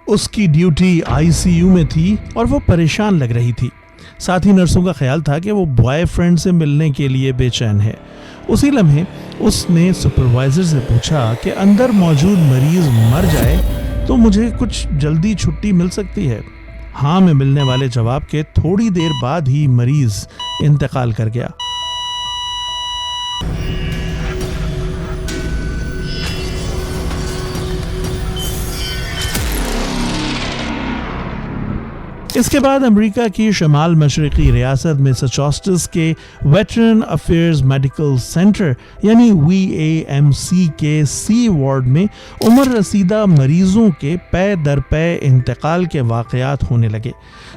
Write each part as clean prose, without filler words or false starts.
اس کی duty ICU میں تھی اور وہ پریشان لگ رہی تھی. ساتھ ہی نرسوں کا خیال تھا کہ وہ بوائے فرینڈ سے ملنے کے لیے بے چین ہے. اسی لمحے اس نے سپروائزر سے پوچھا کہ اندر موجود مریض مر جائے تو مجھے کچھ جلدی چھٹی مل سکتی ہے. ہاں میں ملنے والے جواب کے تھوڑی دیر بعد ہی مریض انتقال کر گیا. اس کے بعد امریکہ کی شمال مشرقی ریاست میساچوسٹس کے ویٹرن افیئرز میڈیکل سینٹر یعنی VAMC کے C وارڈ میں عمر رسیدہ مریضوں کے پے در پے انتقال کے واقعات ہونے لگے.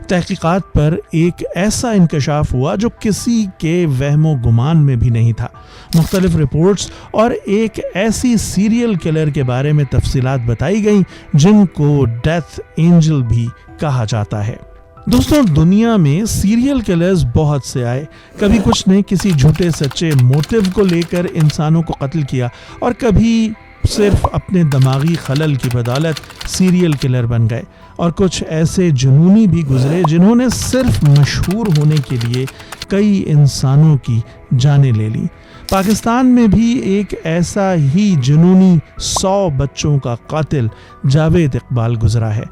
تحقیقات پر ایک ایسا انکشاف ہوا جو کسی کے وہم و گمان میں بھی نہیں تھا. مختلف رپورٹس اور ایک ایسی سیریل کلر کے بارے میں تفصیلات بتائی گئیں جن کو ڈیتھ اینجل بھی کہا جاتا ہے. دوستوں دنیا میں سیریل کلرز بہت سے آئے. کبھی کچھ نے کسی جھوٹے سچے موٹیو کو لے کر انسانوں کو قتل کیا اور کبھی صرف اپنے دماغی خلل کی بدولت سیریل کلر بن گئے اور کچھ ایسے جنونی بھی گزرے جنہوں نے صرف مشہور ہونے کے لیے کئی انسانوں کی جانیں لے لی. پاکستان میں بھی ایک ایسا ہی جنونی 100 بچوں کا قاتل جاوید اقبال گزرا ہے.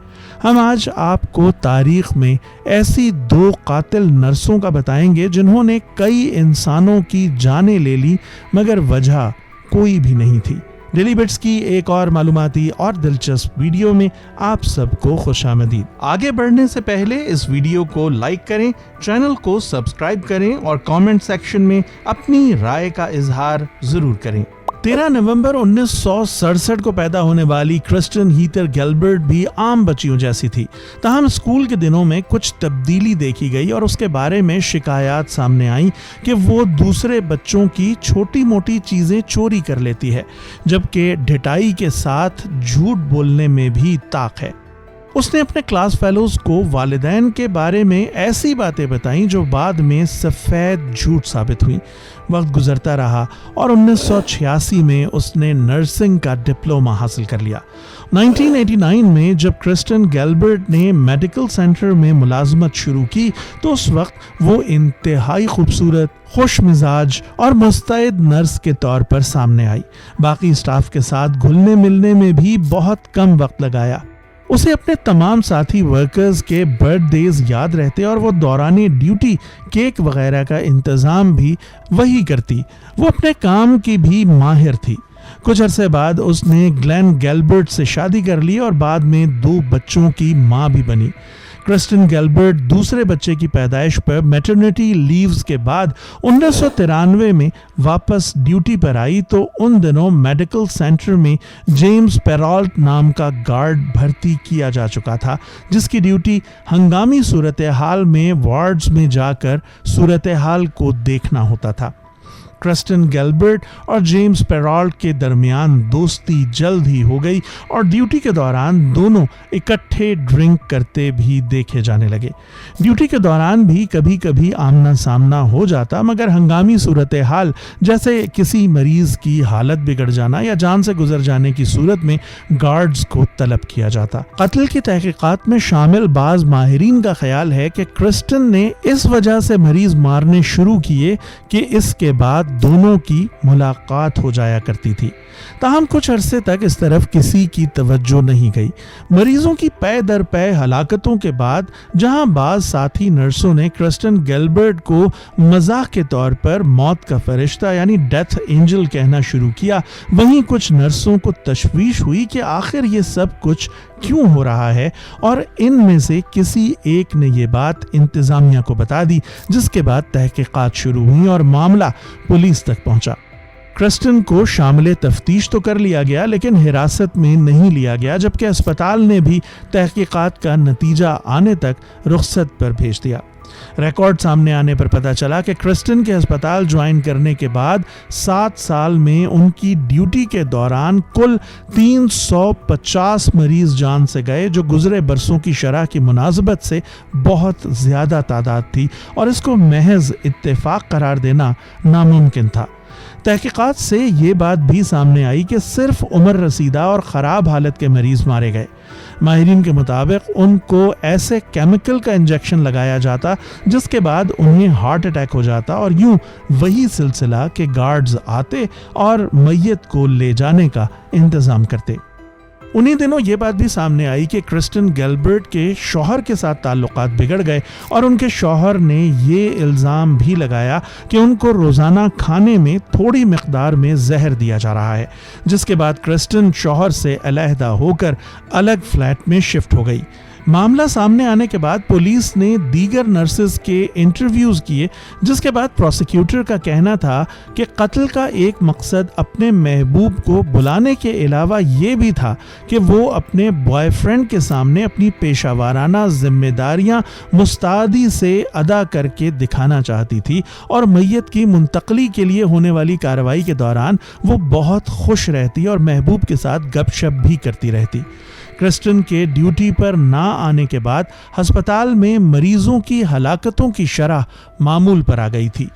ہم آج آپ کو تاریخ میں ایسی 2 قاتل نرسوں کا بتائیں گے جنہوں نے کئی انسانوں کی جانیں لے لی مگر وجہ کوئی بھی نہیں تھی. ڈیلی بٹس کی ایک اور معلوماتی اور دلچسپ ویڈیو میں آپ سب کو خوش آمدید. آگے بڑھنے سے پہلے اس ویڈیو کو لائک کریں, چینل کو سبسکرائب کریں اور کامنٹ سیکشن میں اپنی رائے کا اظہار ضرور کریں. 13 نومبر 1967 کو پیدا ہونے والی کرسٹن ہیتر گیلبرٹ بھی عام بچیوں جیسی تھی. تاہم اسکول کے دنوں میں کچھ تبدیلی دیکھی گئی اور اس کے بارے میں شکایات سامنے آئیں کہ وہ دوسرے بچوں کی چھوٹی موٹی چیزیں چوری کر لیتی ہے جبکہ ڈھٹائی کے ساتھ جھوٹ بولنے میں بھی طاق ہے. اس نے اپنے کلاس فیلوز کو والدین کے بارے میں ایسی باتیں بتائیں جو بعد میں سفید جھوٹ ثابت ہوئیں. وقت گزرتا رہا اور 1986 میں اس نے نرسنگ کا ڈپلومہ حاصل کر لیا. 1989 میں جب کرسٹن گیلبرٹ نے میڈیکل سینٹر میں ملازمت شروع کی تو اس وقت وہ انتہائی خوبصورت, خوش مزاج اور مستعد نرس کے طور پر سامنے آئی. باقی اسٹاف کے ساتھ گھلنے ملنے میں بھی بہت کم وقت لگایا. اسے اپنے تمام ساتھی ورکرز کے برتھ ڈیز یاد رہتے اور وہ دوران ڈیوٹی کیک وغیرہ کا انتظام بھی وہی کرتی. وہ اپنے کام کی بھی ماہر تھی. کچھ عرصے بعد اس نے گلین گیلبرٹ سے شادی کر لی اور بعد میں 2 بچوں کی ماں بھی بنی. کرسٹن گیلبرٹ دوسرے بچے کی پیدائش پر میٹرنٹی لیوز کے بعد 1993 میں واپس ڈیوٹی پر آئی تو ان دنوں میڈیکل سینٹر میں جیمز پیرالٹ نام کا گارڈ بھرتی کیا جا چکا تھا جس کی ڈیوٹی ہنگامی صورتحال میں وارڈز میں جا کر صورتحال کو دیکھنا ہوتا تھا. کرسٹن گیلبرٹ اور جیمز پیرالٹ کے درمیان دوستی جلد ہی ہو گئی اور ڈیوٹی کے دوران دونوں اکٹھے ڈرنک کرتے بھی دیکھے جانے لگے. ڈیوٹی کے دوران بھی کبھی کبھی آمنا سامنا ہو جاتا مگر ہنگامی صورتحال جیسے کسی مریض کی حالت بگڑ جانا یا جان سے گزر جانے کی صورت میں گارڈز کو طلب کیا جاتا. قتل کی تحقیقات میں شامل بعض ماہرین کا خیال ہے کہ کرسٹن نے اس وجہ سے مریض مارنے شروع کیے کہ اس کے بعد دونوں کی ملاقات ہو جایا کرتی تھی. تاہم کچھ عرصے تک اس طرف کسی کی توجہ نہیں گئی. مریضوں کی پے در پے ہلاکتوں کے بعد جہاں بعض ساتھی نرسوں نے کرسٹن گیلبرٹ کو مزاح کے طور پر موت کا فرشتہ یعنی ڈیتھ اینجل کہنا شروع کیا, وہیں کچھ نرسوں کو تشویش ہوئی کہ آخر یہ سب کچھ کیوں ہو رہا ہے اور ان میں سے کسی ایک نے یہ بات انتظامیہ کو بتا دی جس کے بعد تحقیقات شروع ہوئیں اور معاملہ پولیس تک پہنچا. کرسٹن کو شامل تفتیش تو کر لیا گیا لیکن حراست میں نہیں لیا گیا جبکہ اسپتال نے بھی تحقیقات کا نتیجہ آنے تک رخصت پر بھیج دیا. ریکارڈ سامنے آنے پر پتہ چلا کہ کرسٹن کے ہسپتال جوائن کرنے کے بعد 7 سال میں ان کی ڈیوٹی کے دوران کل 350 مریض جان سے گئے جو گزرے برسوں کی شرح کی مناسبت سے بہت زیادہ تعداد تھی اور اس کو محض اتفاق قرار دینا ناممکن تھا. تحقیقات سے یہ بات بھی سامنے آئی کہ صرف عمر رسیدہ اور خراب حالت کے مریض مارے گئے۔ ماہرین کے مطابق ان کو ایسے کیمیکل کا انجیکشن لگایا جاتا جس کے بعد انہیں ہارٹ اٹیک ہو جاتا، اور یوں وہی سلسلہ کہ گارڈز آتے اور میت کو لے جانے کا انتظام کرتے۔ انہی دنوں یہ بات بھی سامنے آئی کہ کرسٹن گیلبرٹ کے شوہر کے ساتھ تعلقات بگڑ گئے، اور ان کے شوہر نے یہ الزام بھی لگایا کہ ان کو روزانہ کھانے میں تھوڑی مقدار میں زہر دیا جا رہا ہے، جس کے بعد کرسٹن شوہر سے علیحدہ ہو کر الگ فلیٹ میں شفٹ ہو گئی۔ معاملہ سامنے آنے کے بعد پولیس نے دیگر نرسز کے انٹرویوز کیے، جس کے بعد پروسیکیوٹر کا کہنا تھا کہ قتل کا ایک مقصد اپنے محبوب کو بلانے کے علاوہ یہ بھی تھا کہ وہ اپنے بوائے فرینڈ کے سامنے اپنی پیشہ ورانہ ذمہ داریاں مستعدی سے ادا کر کے دکھانا چاہتی تھی، اور میت کی منتقلی کے لیے ہونے والی کارروائی کے دوران وہ بہت خوش رہتی اور محبوب کے ساتھ گپ شپ بھی کرتی رہتی۔ کرسٹن کے ڈیوٹی پر نہ آنے کے بعد ہسپتال میں مریضوں کی ہلاکتوں کی شرح معمول پر آ گئی تھی۔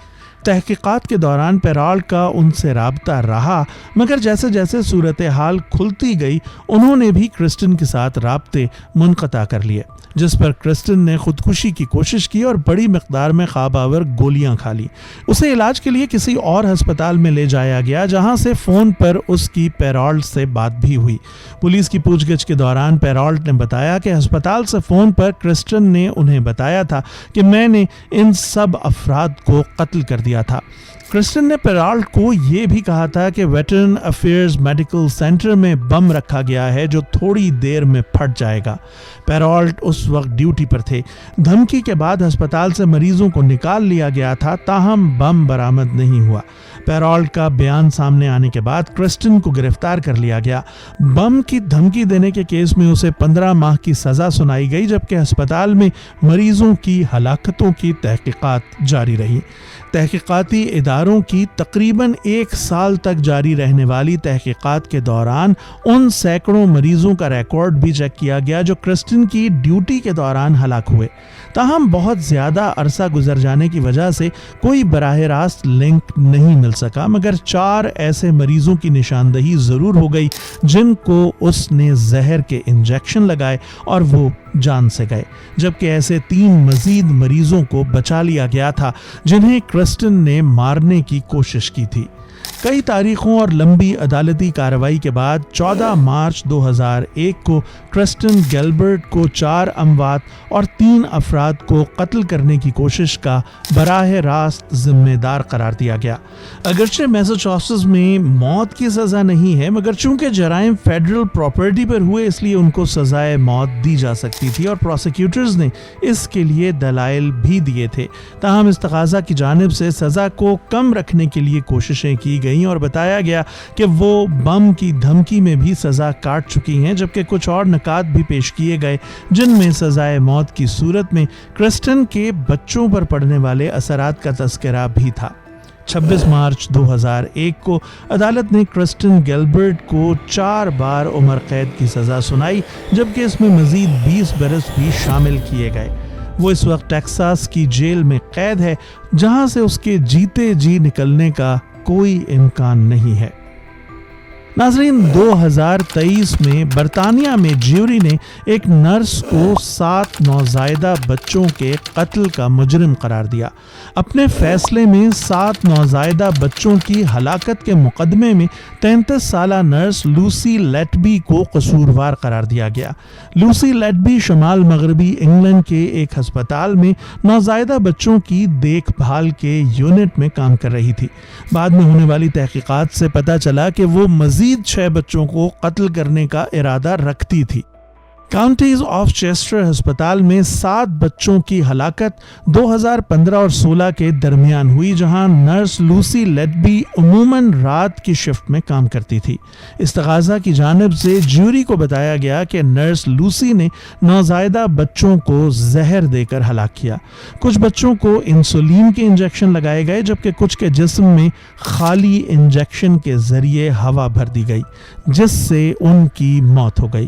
تحقیقات کے دوران پیرالٹ کا ان سے رابطہ رہا، مگر جیسے جیسے صورتحال کھلتی گئی انہوں نے بھی کرسٹن کے ساتھ رابطے منقطع کر لیے، جس پر کرسٹن نے خودکشی کی کوشش کی اور بڑی مقدار میں خواب آور گولیاں کھا لی۔ اسے علاج کے لیے کسی اور ہسپتال میں لے جایا گیا، جہاں سے فون پر اس کی پیرالٹ سے بات بھی ہوئی۔ پولیس کی پوچھ گچھ کے دوران پیرالٹ نے بتایا کہ ہسپتال سے فون پر کرسٹن نے انہیں بتایا تھا کہ میں نے ان سب افراد کو قتل کر دیا تھا۔ کرسٹن نے پیرالٹ کو یہ بھی کہا تھا کہ ویٹرن افیئرز میڈیکل سینٹر میں بم رکھا گیا ہے جو تھوڑی دیر میں پھٹ جائے گا۔ پیرالٹ اس وقت ڈیوٹی پر تھے۔ دھمکی کے بعد ہسپتال سے مریضوں کو نکال لیا گیا تھا، تاہم بم برآمد نہیں ہوا۔ پیرالٹ کا بیان سامنے آنے کے بعد کرسٹن کو گرفتار کر لیا گیا۔ بم کی دھمکی دینے کے کیس میں اسے 15 ماہ کی سزا سنائی گئی، جبکہ ہسپتال میں مریضوں کی ہلاکتوں کی تحقیقات جاری رہی۔ تحقیقاتی اداروں کی تقریباً 1 سال تک جاری رہنے والی تحقیقات کے دوران ان سینکڑوں مریضوں کا ریکارڈ بھی چیک کیا گیا جو کرسٹن کی ڈیوٹی کے دوران ہلاک ہوئے۔ تاہم بہت زیادہ عرصہ گزر جانے کی وجہ سے کوئی براہ راست لنک نہیں مل سکا، مگر 4 ایسے مریضوں کی نشاندہی ضرور ہو گئی جن کو اس نے زہر کے انجیکشن لگائے اور وہ جان سے گئے، جبکہ ایسے 3 مزید مریضوں کو بچا لیا گیا تھا جنہیں کرسٹن نے مارنے کی کوشش کی تھی۔ کئی تاریخوں اور لمبی عدالتی کارروائی کے بعد 14 مارچ 2001 کو کرسٹن گیلبرٹ کو 4 اموات اور 3 افراد کو قتل کرنے کی کوشش کا براہ راست ذمہ دار قرار دیا گیا۔ اگرچہ میساچوسٹس میں موت کی سزا نہیں ہے، مگر چونکہ جرائم فیڈرل پراپرٹی پر ہوئے اس لیے ان کو سزائے موت دی جا سکتی تھی، اور پروسیکیوٹرز نے اس کے لیے دلائل بھی دیے تھے۔ تاہم اس تقاضا کی جانب سے سزا کو کم رکھنے کے لیے کوششیں کی گئیں اور بتایا گیا کہ وہ بم کی دھمکی میں بھی سزا کاٹ چکی ہیں، جبکہ کچھ اور نکات بھی پیش کیے گئے جن میں سزائے موت کی صورت میں کرسٹن کے بچوں پر پڑنے والے اثرات کا تذکرہ بھی تھا۔ 26 مارچ 2001 کو عدالت نے کرسٹن گیلبرٹ کو 4 بار عمر قید کی سزا سنائی، جبکہ اس میں مزید 20 برس بھی شامل کیے گئے۔ وہ اس وقت ٹیکساس کی جیل میں قید ہے، جہاں سے اس کے جیتے جی نکلنے کا کوئی امکان نہیں ہے۔ ناظرین، 2023 میں برطانیہ میں جیوری نے ایک نرس کو 7 نوزائیدہ بچوں کے قتل کا مجرم قرار دیا۔ اپنے فیصلے میں 7 نوزائیدہ بچوں کی ہلاکت کے مقدمے میں 33 سالہ نرس لوسی لیٹبی کو قصوروار قرار دیا گیا۔ لوسی لیٹبی شمال مغربی انگلینڈ کے ایک ہسپتال میں نوزائیدہ بچوں کی دیکھ بھال کے یونٹ میں کام کر رہی تھی۔ بعد میں ہونے والی تحقیقات سے پتہ چلا کہ وہ مزید 6 بچوں کو قتل کرنے کا ارادہ رکھتی تھی۔ کاؤنٹیز آف چیسٹر ہسپتال میں 7 بچوں کی ہلاکت 2015 اور 16 کے درمیان ہوئی، جہاں نرس لوسی لیٹبی عموماً رات کی شفٹ میں کام کرتی تھی۔ اس تقاضا کی جانب سے جیوری کو بتایا گیا کہ نرس لوسی نے نوزائیدہ بچوں کو زہر دے کر ہلاک کیا۔ کچھ بچوں کو انسولین کے انجیکشن لگائے گئے، جبکہ کچھ کے جسم میں خالی انجیکشن کے ذریعے ہوا بھر دی گئی، جس سے ان کی موت ہو گئی۔